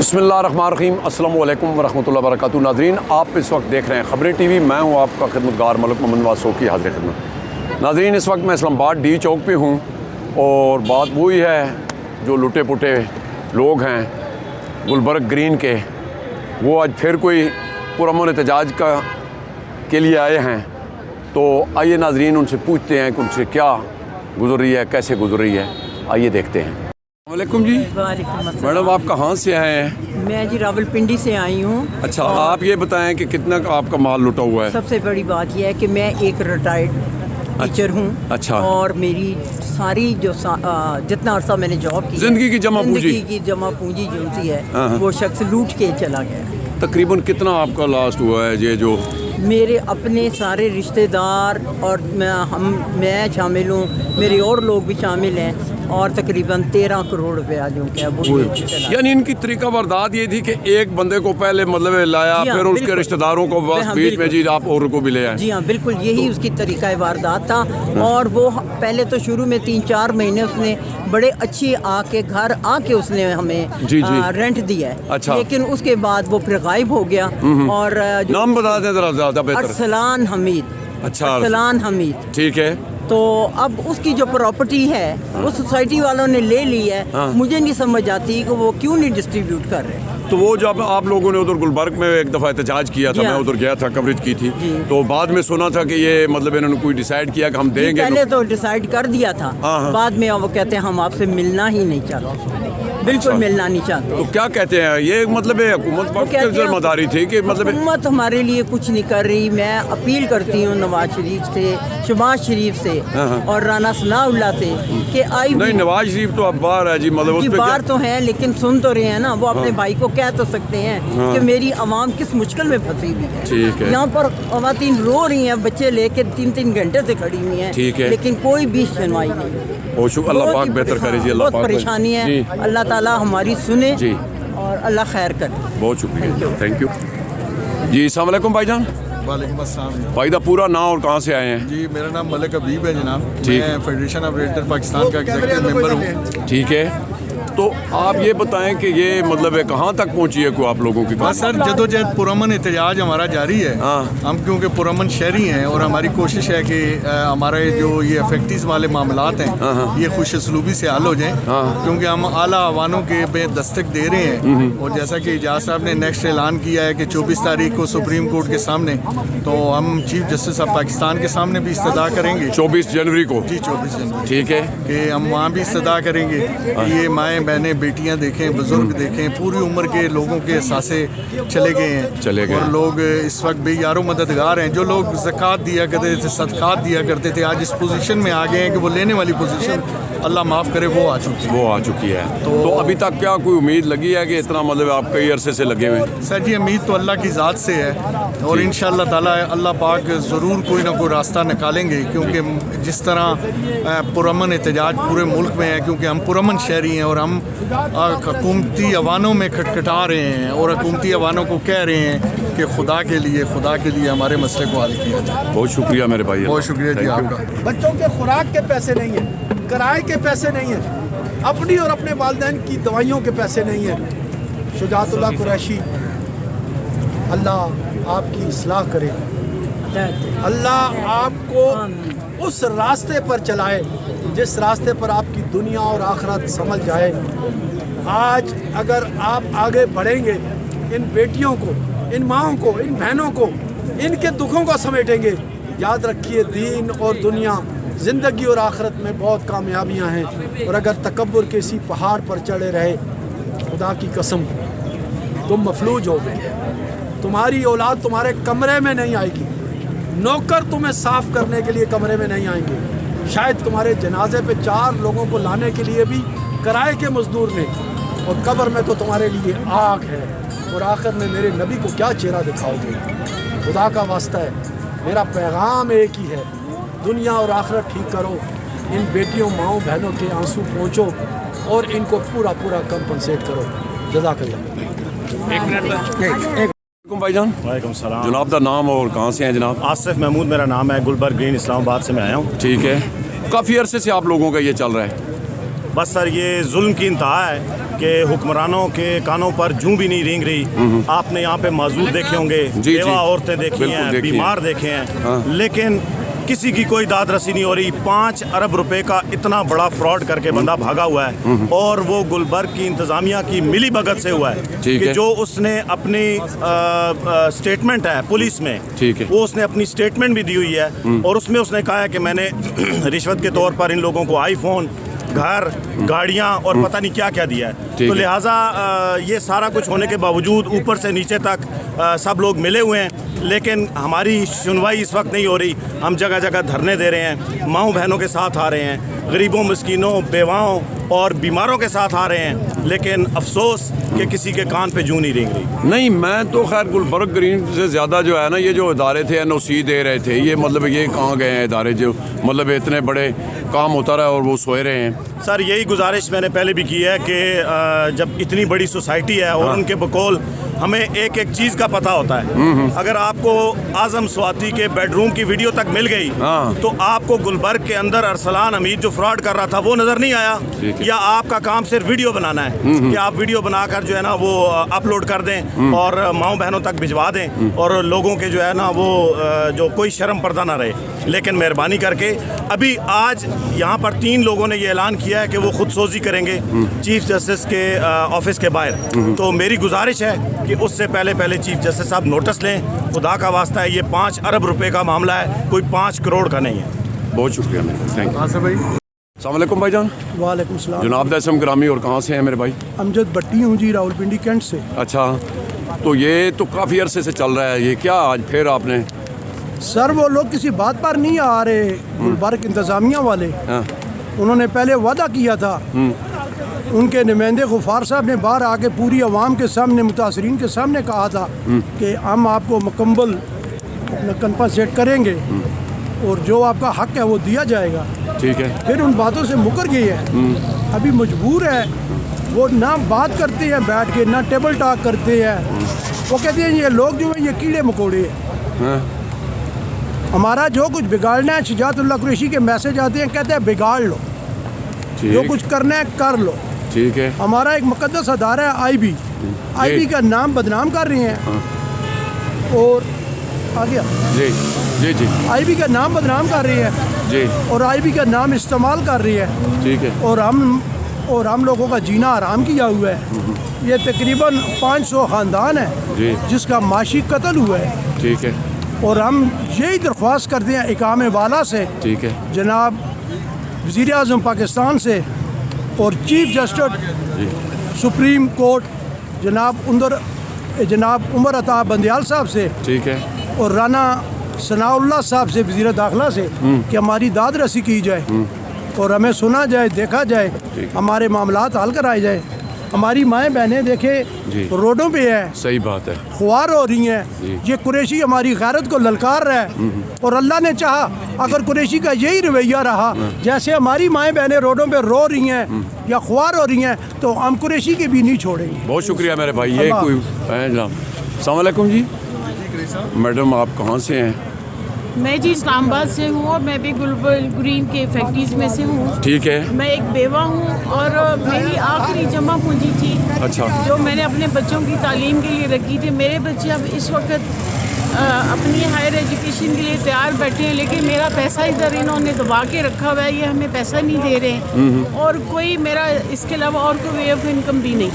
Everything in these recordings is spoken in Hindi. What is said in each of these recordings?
बिस्मिल्लाहिर्रहमानिर्रहीम अस्सलामु अलैकुम वरहमतुल्लाहि वबरकातुहू। नाज़रीन, आप इस वक्त देख रहे हैं ख़बरें टीवी। मैं हूं आपका खिदमतगार मलिक मोहम्मद नवाज़ सोकी हाज़िर खिदमत। नाज़रीन, इस वक्त मैं इस्लामाबाद डी चौक पे हूं और बात वही है जो लुटे पुटे लोग हैं गुलबर्ग ग्रीन के, वो आज फिर कोई पुरअमन एहतजाज के लिए आए हैं। तो आइए नाज़रीन, उनसे पूछते हैं कि उनसे क्या गुजर रही है, कैसे गुजर रही है। आइए देखते हैं। वालेकुम जी। मैडम, आप कहाँ से आए हैं? मैं जी रावलपिंडी से आई हूँ। अच्छा, आप ये बताएं कि कितना आपका माल लुटा हुआ है? सबसे बड़ी बात यह है कि मैं एक रिटायर्ड टीचर हूँ। अच्छा। और मेरी सारी जो जितना अर्सा मैंने जॉब की, जिंदगी की जमा पूंजी जो सी है, वो शख्स लूट के चला गया। तकरीबन कितना आपका लास्ट हुआ है? ये जो मेरे अपने सारे रिश्तेदार और मैं शामिल हूँ, मेरे और लोग भी शामिल हैं, और तकरीबन 13 करोड़ रुपया जो क्या वो यानी इनकी तरीका वारदात ये थी कि एक बंदे को पहले मतलब लाया, फिर उसके रिश्तेदारों को बस बीच में जी आप और को भी ले आए। जी हाँ, बिल्कुल यही उसकी तरीका वारदात था। और वो पहले तो शुरू में 3-4 महीने उसने बड़े अच्छी आके घर आके उसने हमें रेंट दिया है। अच्छा। लेकिन उसके बाद वो फिर गायब हो गया। और नाम बता दें जरा ज़्यादा बेहतर। अरसलान हमीद। अच्छा, अरसलान हमीद। ठीक है। तो अब उसकी जो प्रॉपर्टी है वो सोसाइटी वालों ने ले ली है। मुझे नहीं समझ आती कि वो क्यों नहीं डिस्ट्रीब्यूट कर रहे। तो वो जब आप लोगों ने उधर गुलबर्ग में एक दफ़ा एहतजाज किया था, मैं उधर गया था, कवरेज की थी, तो बाद में सुना था कि ये मतलब इन्होंने कोई डिसाइड किया कि हम देंगे। पहले तो डिसाइड कर दिया था, बाद में वो कहते हैं हम आपसे मिलना ही नहीं चाहते, बिल्कुल मिलना नहीं चाहते। तो क्या कहते हैं ये मतलब हुकूमत की जिम्मेदारी थी कि मतलब हुकूमत हमारे लिए कुछ नहीं कर रही। मैं अपील करती हूँ नवाज शरीफ से, शहबाज शरीफ से और राना सनाउल्लाह से कि नहीं, नवाज शरीफ तो अब बाहर है जी, मतलब बाहर तो है लेकिन सुन तो रहे हैं ना। वो अपने भाई को कह तो सकते हैं कि मेरी आवाम किस मुश्किल में फंसी हुई है। ठीक है। यहाँ पर खवातीन रो रही हैं, बच्चे लेके 3-3 घंटे से खड़ी हुई हैं। ठीक है। लेकिन कोई भी सुनवाई नहीं। अल्लाह पाक बेहतर करे जी। अल्लाह बहुत परेशानी है, अल्लाह ताला हमारी सुने जी और अल्लाह खैर करे। बहुत शुक्रिया, थैंक यू जी। अस्सलाम वालेकुम भाईजान। वालेकुम अस्सलाम। भाई दा पूरा नाम और कहाँ से आए हैं? जी, मेरा नाम मलिक हबीब है जनाब। ठीक। मैं फेडरेशन ऑफ रेल्टर पाकिस्तान का एग्जीक्यूटिव मेंबर हूँ। ठीक है। तो आप ये बताएं कि ये मतलब कहाँ तक पहुँची है कोई आप लोगों की? बस सर, जदोजहद पुरअमन एहतजाज हमारा जारी है। हम क्योंकि पुरअमन शहरी हैं और हमारी कोशिश है कि हमारे जो ये अफेक्टिस वाले मामलात हैं ये खुश असलूबी से हल हो जाएं, क्योंकि हम आला अवानों के पे दस्तक दे रहे हैं। और जैसा कि इजाज साहब ने नेक्स्ट ऐलान किया है कि 24 तारीख को सुप्रीम कोर्ट के सामने, तो हम चीफ जस्टिस ऑफ पाकिस्तान के सामने भी इस्तदा करेंगे 24 जनवरी को। जी 24 जनवरी। ठीक है। कि हम वहाँ भी इस्तदा करेंगे कि ये माएँ बहनें बेटियां देखें, बुजुर्ग देखें, पूरी उम्र के लोगों के एहसासे चले गए। और लोग इस वक्त बेयारो मददगार हैं। जो लोग ज़कात दिया करते थे, सदकात दिया करते थे, आज इस पोजीशन में आ गए हैं कि वो लेने वाली पोजीशन अल्लाह माफ़ करे वो आ चुकी है। तो अभी तक क्या कोई उम्मीद लगी है कि इतना मतलब आप कई अरसे से लगे हुए हैं? सर जी, उम्मीद तो अल्लाह की ज़ात से है और इंशाअल्लाह ताला अल्लाह पाक ज़रूर कोई ना कोई रास्ता निकालेंगे। क्योंकि जिस तरह पुरअमन एहतजाज पूरे मुल्क में है, क्योंकि हम पुरअमन शहरी हैं और हम हुकूमती अवानों में खटखटा रहे हैं और हुकूमती अवानों को कह रहे हैं कि खुदा के लिए हमारे मसले को हल किया जाए। बहुत शुक्रिया मेरे भाई। बहुत शुक्रिया जी आपका। बच्चों के खुराक के पैसे नहीं है, किराए के पैसे नहीं है, अपनी और अपने वालिदैन की दवाइयों के पैसे नहीं है। शुजातुल्लाह कुरैशी, अल्लाह आपकी इस्लाह करे, अल्लाह आपको उस रास्ते पर चलाए जिस रास्ते पर आपकी दुनिया और आखिरत समझ जाए। आज अगर आप आगे बढ़ेंगे, इन बेटियों को, इन माँओं को, इन बहनों को, इनके दुखों को समेटेंगे, याद रखिए दीन और दुनिया, ज़िंदगी और आखिरत में बहुत कामयाबियां हैं। और अगर तकब्बुर के इसी पहाड़ पर चढ़े रहे, खुदा की कसम तुम मफलूज हो गए। तुम्हारी औलाद तुम्हारे कमरे में नहीं आएगी, नौकर तुम्हें साफ़ करने के लिए कमरे में नहीं आएंगे। शायद तुम्हारे जनाजे पे 4 लोगों को लाने के लिए भी किराए के मजदूर ने, और कब्र में तो तुम्हारे लिए आग है। और आखिर में मेरे नबी को क्या चेहरा दिखाओगे? खुदा का वास्ता है, मेरा पैगाम एक ही है, दुनिया और आखिरत ठीक करो। इन बेटियों, माँओं, बहनों के आंसू पहुँचो और इनको पूरा कंपनसेट करो। जज़ाकल्लाह। एक मिनट भाईजान। वालेकुम सलाम। जनाब का नाम और कहाँ से हैं जनाब? आसिफ महमूद मेरा नाम है, गुलबर्ग ग्रीन इस्लामाबाद से मैं आया हूँ। ठीक है। काफ़ी अरसे से आप लोगों का ये चल रहा है? बस सर ये जुल्म की इंतहा है कि हुक्मरानों के कानों पर जूं भी नहीं रेंग रही। आपने यहाँ पे मौजूद देखे होंगे, बेवा औरतें देखी हैं, बीमार देखे हैं, लेकिन किसी की कोई दाद रसी नहीं हो रही। 5 अरब रुपए का इतना बड़ा फ्रॉड करके बंदा भागा हुआ है और वो गुलबर्ग की इंतज़ामिया की मिली भगत से हुआ है कि जो उसने अपनी स्टेटमेंट है पुलिस में, वो उसने अपनी स्टेटमेंट भी दी हुई है और उसमें उसने कहा है कि मैंने रिश्वत के तौर पर इन लोगों को आईफोन, घर, गाड़ियाँ और पता नहीं क्या क्या दिया है। तो लिहाजा ये सारा कुछ होने के बावजूद ऊपर से नीचे तक सब लोग मिले हुए हैं, लेकिन हमारी सुनवाई इस वक्त नहीं हो रही। हम जगह जगह धरने दे रहे हैं, माँओं बहनों के साथ आ रहे हैं, गरीबों, मिस्कीनों, बेवाओं और बीमारों के साथ आ रहे हैं, लेकिन अफसोस कि किसी के कान पे जूं नहीं रेंग रही। नहीं, मैं तो खैर गुलबर्ग ग्रीन से ज़्यादा जो है ना, ये जो इदारे थे NOC दे रहे थे, ये मतलब ये कहाँ गए हैं इदारे जो मतलब इतने बड़े काम होता रहा और वो सोए रहे हैं। सर यही गुजारिश मैंने पहले भी की है कि जब इतनी बड़ी सोसाइटी है और उनके बकौल हमें एक एक चीज़ का पता होता है। अगर आपको आज़म स्वाति के बेडरूम की वीडियो तक मिल गई तो आपको गुलबर्ग के अंदर अरसलान हमीद जो फ्रॉड कर रहा था वो नज़र नहीं आया, या आपका काम सिर्फ वीडियो बनाना है कि आप वीडियो बनाकर जो है ना वो अपलोड कर दें और माँओं बहनों तक भिजवा दें और लोगों के जो है ना वो जो कोई शर्म पर्दा ना रहे। लेकिन मेहरबानी करके अभी आज यहाँ पर 3 लोगों ने ये ऐलान किया है कि वो खुदसोजी करेंगे चीफ जस्टिस के ऑफिस के बाहर। तो मेरी गुजारिश है कि उससे पहले चीफ जस्टिस साहब नोटिस लें। खुदा का वास्ता है, ये 5 अरब रुपए का मामला है, कोई 5 करोड़ का नहीं है। बहुत शुक्रिया मेरे, थैंक यू। हाँ सर भाई, अस्सलाम वालेकुम भाईजान। वालेकुम सलाम। जनाब दैसम ग्रामी, और कहाँ से हैं मेरे भाई? अमजद भट्टी हूँ जी, रावलपिंडी कैंट से। अच्छा, तो ये तो काफ़ी अरसे से चल रहा है, ये क्या आज फिर आपने? सर वो लोग किसी बात पर नहीं आ रहे, गुलबर्ग इंतज़ामिया वाले। उन्होंने पहले वादा किया था, उनके नुमाइंदे गुफ़ार साहब ने बाहर आके पूरी आवाम के सामने, मुतासरीन के सामने कहा था कि हम आपको मुकम्मल अपना कंपनसेट करेंगे और जो आपका हक है वो दिया जाएगा। ठीक है। फिर उन बातों से मुकर गए हैं, अभी मजबूर है। वो ना बात करते हैं बैठ के, ना टेबल टॉक करते हैं। वो कहते हैं ये लोग जो है ये कीड़े मकोड़े हैं, हमारा जो कुछ बिगाड़ना है। शुजातुल्लाह कुरैशी के मैसेज आते हैं, कहते हैं बिगाड़ लो, जो कुछ करना है कर लो। ठीक है। हमारा एक मुकद्दस अदारा है IB का नाम बदनाम कर रहे हैं और आ गया जी जी जी IB का नाम बदनाम कर रही है जी, और IB का नाम इस्तेमाल कर रही है। ठीक है। और हम लोगों का जीना आराम किया हुआ है। ये तकरीबन 500 ख़ानदान है जी, जिसका माशी कत्ल हुआ है। ठीक है। और हम यही दरख्वास्त करते हैं इकामे वाला से, ठीक है, जनाब वज़ीर आज़म पाकिस्तान से और चीफ जस्टिस सुप्रीम कोर्ट जनाब उमर अता बंदयाल साहब से, ठीक है, और राना सनाउल्लाह साहब से, वज़ीर दाखिला से, कि हमारी दाद रसी की जाए और हमें सुना जाए, देखा जाए, हमारे मामलात हल कराए जाए। हमारी माएँ बहनें देखे रोडों पे है, सही बात है, खुआर हो रही हैं। ये कुरैशी हमारी गैरत को ललकार रहा है और अल्लाह ने चाहा अगर कुरैशी का यही रवैया रहा, जैसे हमारी माएँ बहनें रोडों पे रो रही हैं या खुआर हो रही हैं, तो हम कुरैशी के भी नहीं छोड़ेंगे। बहुत शुक्रिया मेरे भाई। ये कोई अस्सलाम वालेकुम जी। मैडम आप कहाँ से हैं? मैं जी इस्लामाबाद से हूँ और मैं भी गुलबर्ग ग्रीन के फैक्ट्रीज में से हूँ। ठीक है। मैं एक बेवा हूँ और मेरी आखिरी जमा पूंजी थी, अच्छा, जो मैंने अपने बच्चों की तालीम के लिए रखी थी। मेरे बच्चे अब इस वक्त अपनी हायर एजुकेशन के लिए तैयार बैठे हैं, लेकिन मेरा पैसा इधर इन्होंने दबा के रखा हुआ है, ये हमें पैसा नहीं दे रहे हैं और कोई मेरा इसके अलावा और कोई वे ऑफ इनकम भी नहीं।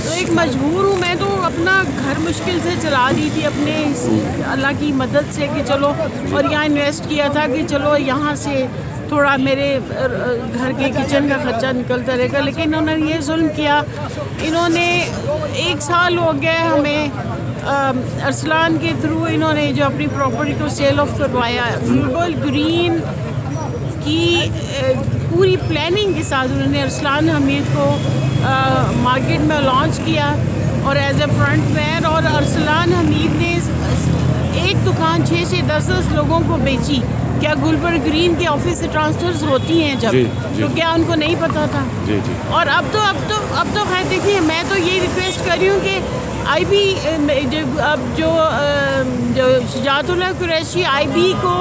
तो एक मजबूर हूँ मैं, तो अपना घर मुश्किल से चला रही थी अपने अल्लाह की मदद से कि चलो, और यहाँ इन्वेस्ट किया था कि चलो यहाँ से थोड़ा मेरे घर के किचन का खर्चा निकलता रहेगा। लेकिन इन्होंने ये जुल्म किया। इन्होंने 1 साल हो गया हमें अरसलान के थ्रू इन्होंने जो अपनी प्रॉपर्टी को सेल ऑफ करवाया, गुलबर्ग ग्रीन की पूरी प्लानिंग के साथ उन्होंने अरसलान हमीद को मार्केट में लॉन्च किया और एज ए फ्रंट मैन, और अरसलान हमीद ने एक दुकान 6 से 10 लोगों को बेची। क्या गुलबर्ग ग्रीन के ऑफिस से ट्रांसफर्स होती हैं जब जी, जी, तो क्या उनको नहीं पता था? जी जी। और अब तो खैर देखिए, मैं तो ये रिक्वेस्ट कर रही हूँ कि IB जो शुजातुल्लाह कुरैशी IB को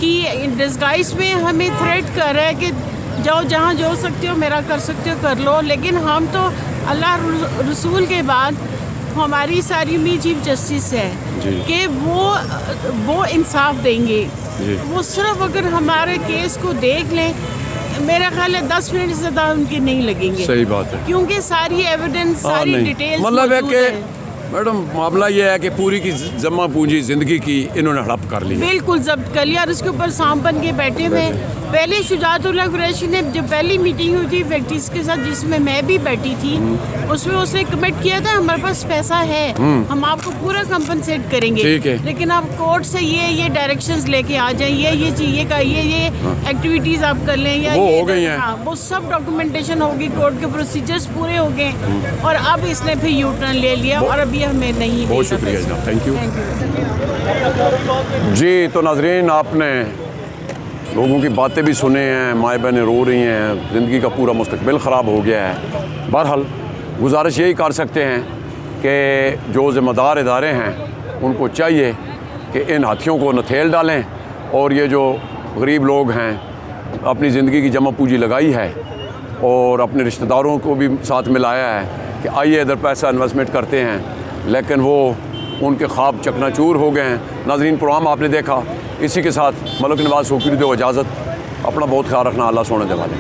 की डिस्गाइज में हमें थ्रेट कर रहा है कि जाओ जहाँ जो सकते हो मेरा कर सकते हो कर लो, लेकिन हम तो अल्लाह रसूल के बाद हमारी सारी उम्मीद चीफ जस्टिस है कि वो इंसाफ देंगे। वो सिर्फ अगर हमारे केस को देख लें, मेरा ख्याल है 10 मिनट से ज़्यादा उनके नहीं लगेंगे। सही बात है, क्योंकि सारी एविडेंस, सारी डिटेल्स मतलब है कि मैडम मामला ये है कि पूरी की जमा पूंजी ज़िंदगी की इन्होंने हड़प कर ली, बिल्कुल जब्त कर लिया और उसके ऊपर सांप बन के बैठे हुए। पहले शुजातुल्लाह कुरैशी ने जब पहली मीटिंग हुई थी फैक्ट्रीज के साथ, जिसमें मैं भी बैठी थी, उसमें उसने कमिट किया था हमारे पास पैसा है, हम आपको पूरा कंपनसेट करेंगे, लेकिन आप कोर्ट से ये डायरेक्शंस लेके आ जाएं, ये चाहिए का ये एक्टिविटीज़ आप कर लें, या वो हो गई हैं। हाँ, वो सब डॉक्यूमेंटेशन होगी, कोर्ट के प्रोसीजर्स पूरे हो गए और अब इसने फिर यू टर्न ले लिया और अभी हमें नहीं। बहुत शुक्रिया जनाब, थैंक यू जी। तो नाजरीन, आपने लोगों की बातें भी सुने हैं, माएँ बहनें रो रही हैं, ज़िंदगी का पूरा मुस्तकबिल ख़राब हो गया है। बहरहाल गुजारिश यही कर सकते हैं कि जो ज़िम्मेदार इदारे हैं उनको चाहिए कि इन हाथियों को नथेल डालें और ये जो गरीब लोग हैं अपनी ज़िंदगी की जमा पूंजी लगाई है और अपने रिश्तेदारों को भी साथ मिलाया है कि आइए इधर पैसा इन्वेस्टमेंट करते हैं, लेकिन वो उनके ख्वाब चकनाचूर हो गए हैं। नाज़रीन, प्रोग्राम आपने देखा, इसी के साथ मलिक नवाज़ शौकी दो इजाज़त। अपना बहुत ख्याल रखना, अल्लाह सोने दे वाले।